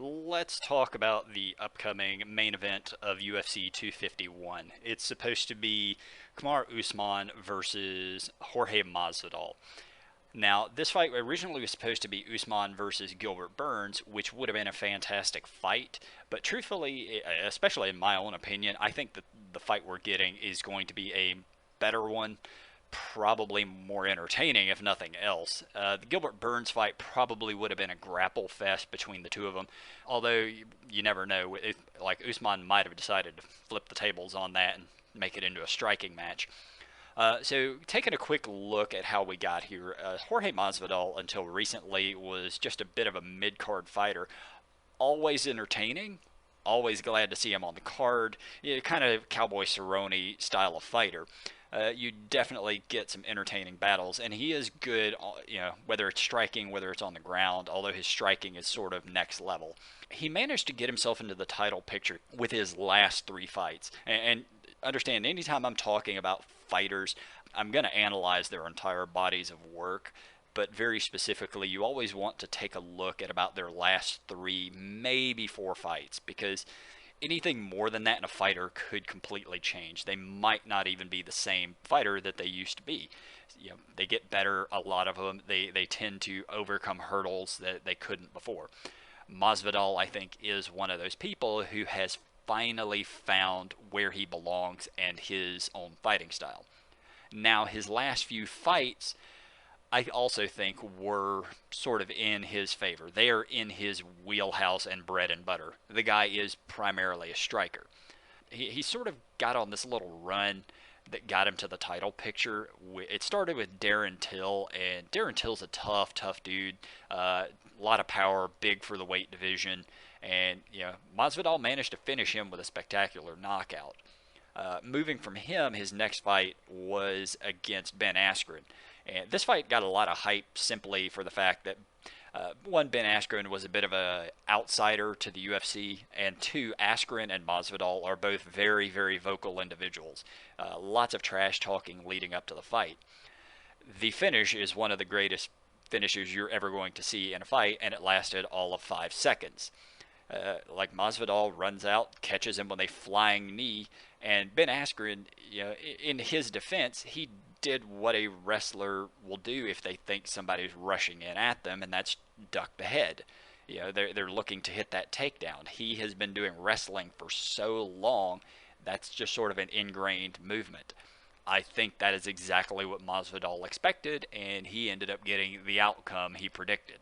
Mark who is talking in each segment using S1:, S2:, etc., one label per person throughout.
S1: Let's talk about the upcoming main event of UFC 251. It's supposed to be Kamaru Usman versus Jorge Masvidal. Now, this fight originally was supposed to be Usman versus Gilbert Burns, which would have been a fantastic fight. But truthfully, especially in my own opinion, I think that the fight we're getting is going to be a better one, probably more entertaining, if nothing else. The Gilbert Burns fight probably would have been a grapple fest between the two of them, although you never know. Like Usman might have decided to flip the tables on that and make it into a striking match. So, taking a quick look at how we got here, Jorge Masvidal until recently was just a bit of a mid-card fighter, always entertaining, always glad to see him on the card. Kind of Cowboy Cerrone style of fighter. You definitely get some entertaining battles, and he is good, whether it's striking, whether it's on the ground, although his striking is sort of next level. He managed to get himself into the title picture with his last three fights. And understand, anytime I'm talking about fighters, I'm going to analyze their entire bodies of work, but very specifically, you always want to take a look at about their last three, maybe four fights, because anything more than that in a fighter could completely change. They might not even be the same fighter that they used to be. They get better, a lot of them. They tend to overcome hurdles that they couldn't before. Masvidal, I think, is one of those people who has finally found where he belongs and his own fighting style. Now, his last few fights, I also think, were sort of in his favor. They are in his wheelhouse and bread and butter. The guy is primarily a striker. He sort of got on this little run that got him to the title picture. It started with Darren Till, and Darren Till's a tough, tough dude. A lot of power, big for the weight division. And, Masvidal managed to finish him with a spectacular knockout. Moving from him, his next fight was against Ben Askren. And this fight got a lot of hype simply for the fact that, one, Ben Askren was a bit of an outsider to the UFC, and two, Askren and Masvidal are both very, very vocal individuals. Lots of trash talking leading up to the fight. The finish is one of the greatest finishes you're ever going to see in a fight, and it lasted all of 5 seconds. Like Masvidal runs out, catches him with a flying knee, and Ben Askren, in his defense, he did what a wrestler will do if they think somebody's rushing in at them, and that's duck the head. They're looking to hit that takedown. He has been doing wrestling for so long, that's just sort of an ingrained movement. I think that is exactly what Masvidal expected, and he ended up getting the outcome he predicted.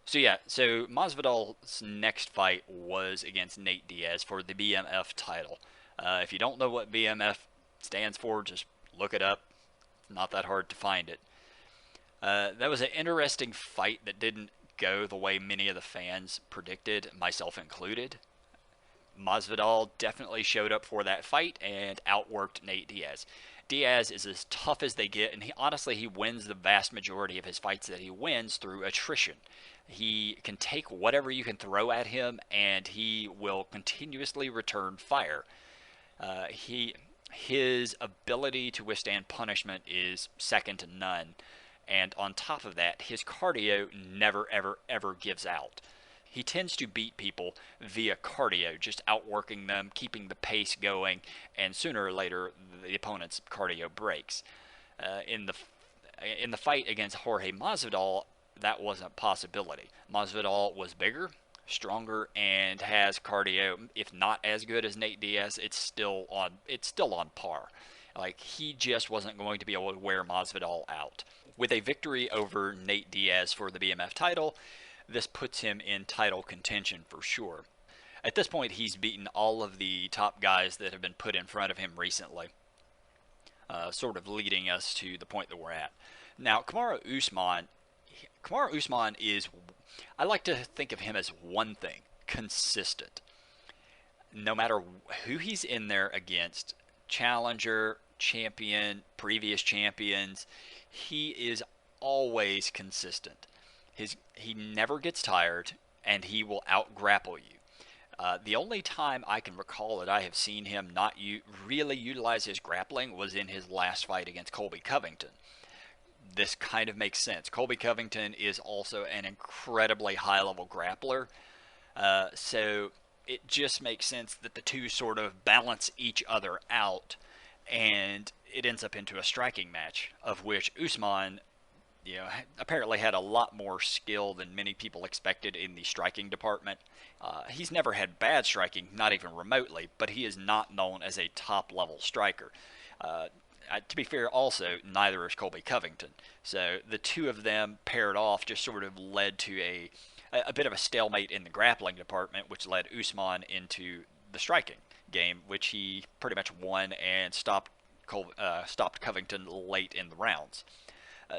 S1: So Masvidal's next fight was against Nate Diaz for the BMF title. If you don't know what BMF stands for, just look it up. Not that hard to find it. That was an interesting fight that didn't go the way many of the fans predicted, myself included. Masvidal definitely showed up for that fight and outworked Nate Diaz. Diaz is as tough as they get, and he wins the vast majority of his fights that he wins through attrition. He can take whatever you can throw at him, and he will continuously return fire. His ability to withstand punishment is second to none, and on top of that, his cardio never, ever, ever gives out. He tends to beat people via cardio, just outworking them, keeping the pace going, and sooner or later, the opponent's cardio breaks. In the fight against Jorge Masvidal, that wasn't a possibility. Masvidal was bigger, stronger, and has cardio, if not as good as Nate Diaz. It's still on par. Like, he just wasn't going to be able to wear Masvidal out. With a victory over Nate Diaz for the BMF title, this puts him in title contention for sure. At this point, he's beaten all of the top guys that have been put in front of him recently, sort of leading us to the point that we're at. Now, Kamaru Usman is, I like to think of him as one thing: consistent. No matter who he's in there against, challenger, champion, previous champions, he is always consistent. He never gets tired, and he will out-grapple you. The only time I can recall that I have seen him not really utilize his grappling was in his last fight against Colby Covington. This kind of makes sense. Colby Covington is also an incredibly high-level grappler, So it just makes sense that the two sort of balance each other out, and it ends up into a striking match, of which Usman, apparently had a lot more skill than many people expected in the striking department. He's never had bad striking, not even remotely, but he is not known as a top level striker. Uh, to be fair, also, neither is Colby Covington. So the two of them paired off just sort of led to a bit of a stalemate in the grappling department, which led Usman into the striking game, which he pretty much won and stopped Covington late in the rounds.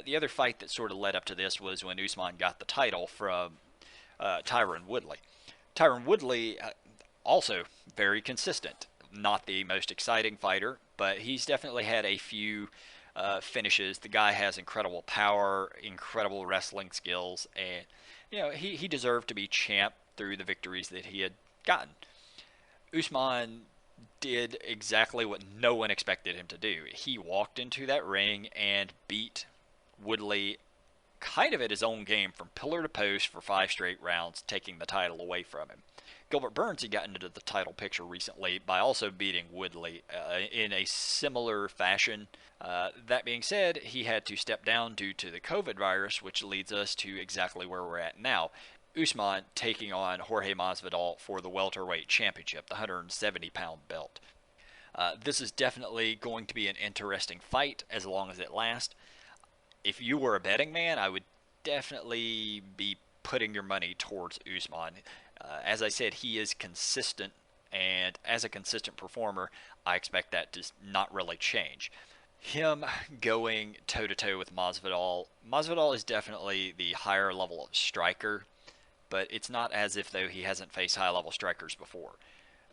S1: The other fight that sort of led up to this was when Usman got the title from Tyron Woodley. Tyron Woodley, also very consistent. Not the most exciting fighter, but he's definitely had a few finishes. The guy has incredible power, incredible wrestling skills, and he deserved to be champ through the victories that he had gotten. Usman did exactly what no one expected him to do. He walked into that ring and beat Woodley kind of at his own game from pillar to post for 5 straight rounds, taking the title away from him. Gilbert Burns had gotten into the title picture recently by also beating Woodley in a similar fashion. That being said, he had to step down due to the COVID virus, which leads us to exactly where we're at now. Usman taking on Jorge Masvidal for the welterweight championship, the 170-pound belt. This is definitely going to be an interesting fight as long as it lasts. If you were a betting man, I would definitely be putting your money towards Usman. As I said, he is consistent, and as a consistent performer, I expect that to not really change. Him going toe to toe with Masvidal, Masvidal is definitely the higher level of striker, but it's not as if though he hasn't faced high level strikers before.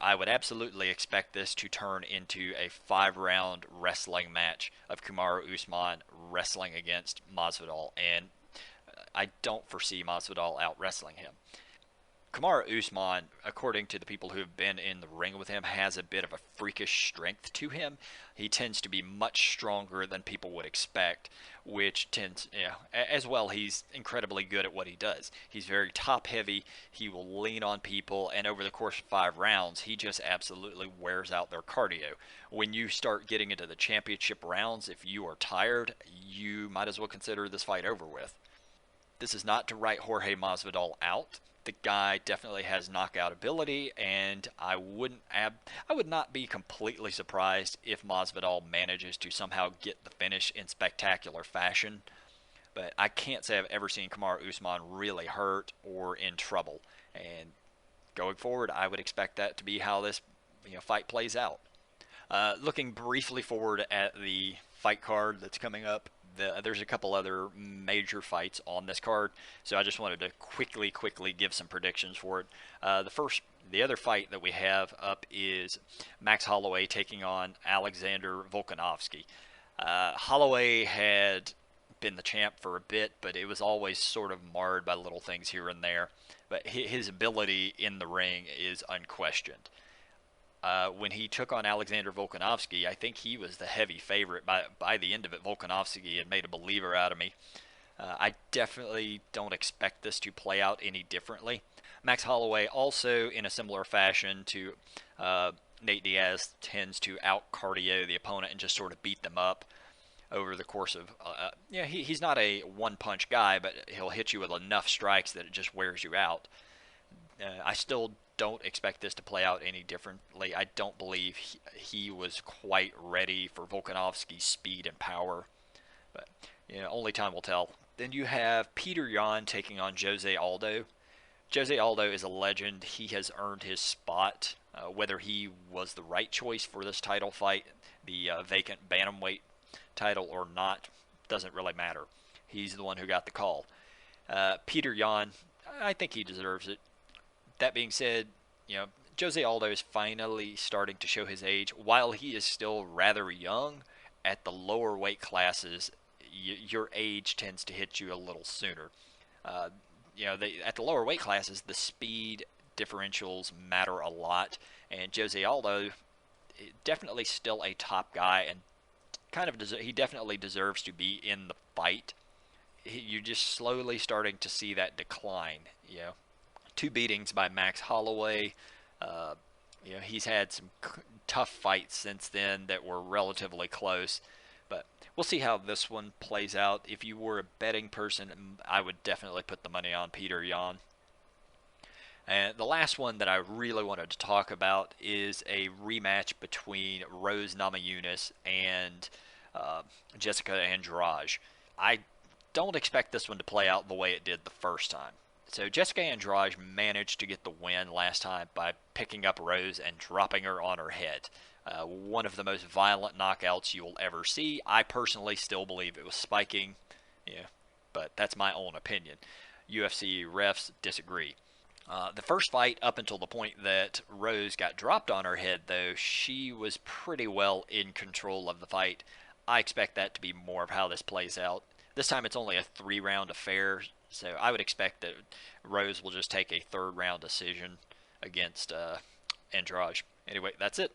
S1: I would absolutely expect this to turn into a 5 round wrestling match of Kamaru Usman wrestling against Masvidal, and I don't foresee Masvidal out wrestling him. Kamaru Usman, according to the people who have been in the ring with him, has a bit of a freakish strength to him. He tends to be much stronger than people would expect, which tends, as well, he's incredibly good at what he does. He's very top heavy, he will lean on people, and over the course of 5 rounds, he just absolutely wears out their cardio. When you start getting into the championship rounds, if you are tired, you might as well consider this fight over with. This is not to write Jorge Masvidal out. The guy definitely has knockout ability, and I would not be completely surprised if Masvidal manages to somehow get the finish in spectacular fashion. But I can't say I've ever seen Kamaru Usman really hurt or in trouble. And going forward, I would expect that to be how this fight plays out. Looking briefly forward at the fight card that's coming up, there's a couple other major fights on this card, so I just wanted to quickly give some predictions for it. The other fight that we have up is Max Holloway taking on Alexander Volkanovski. Holloway had been the champ for a bit, but it was always sort of marred by little things here and there. But his ability in the ring is unquestioned. When he took on Alexander Volkanovski, I think he was the heavy favorite. By the end of it, Volkanovski had made a believer out of me. I definitely don't expect this to play out any differently. Max Holloway also, in a similar fashion to Nate Diaz, tends to out-cardio the opponent and just sort of beat them up over the course of... he's not a one-punch guy, but he'll hit you with enough strikes that it just wears you out. I still don't expect this to play out any differently. I don't believe he was quite ready for Volkanovski's speed and power, but only time will tell. Then you have Peter Yan taking on Jose Aldo. Jose Aldo is a legend. He has earned his spot. Whether he was the right choice for this title fight, the vacant bantamweight title or not, doesn't really matter. He's the one who got the call. Peter Yan, I think he deserves it. That being said, Jose Aldo is finally starting to show his age. While he is still rather young, at the lower weight classes, your age tends to hit you a little sooner. At the lower weight classes, the speed differentials matter a lot, and Jose Aldo definitely still a top guy, and he definitely deserves to be in the fight. You're just slowly starting to see that decline.
S2: 2 beatings by Max Holloway. Uh, he's had some tough fights since then that were relatively close. But we'll see how this one plays out. If you were a betting person, I would definitely put the money on Peter Yan. And the last one that I really wanted to talk about is a rematch between Rose Namajunas and Jessica Andrade. I don't expect this one to play out the way it did the first time. So Jessica Andrade managed to get the win last time by picking up Rose and dropping her on her head. One of the most violent knockouts you will ever see. I personally still believe it was spiking, yeah, but that's my own opinion. UFC refs disagree. The first fight, up until the point that Rose got dropped on her head, though, she was pretty well in control of the fight. I expect that to be more of how this plays out. This time it's only a 3-round affair, so I would expect that Rose will just take a 3rd round decision against Andrade. Anyway, that's it.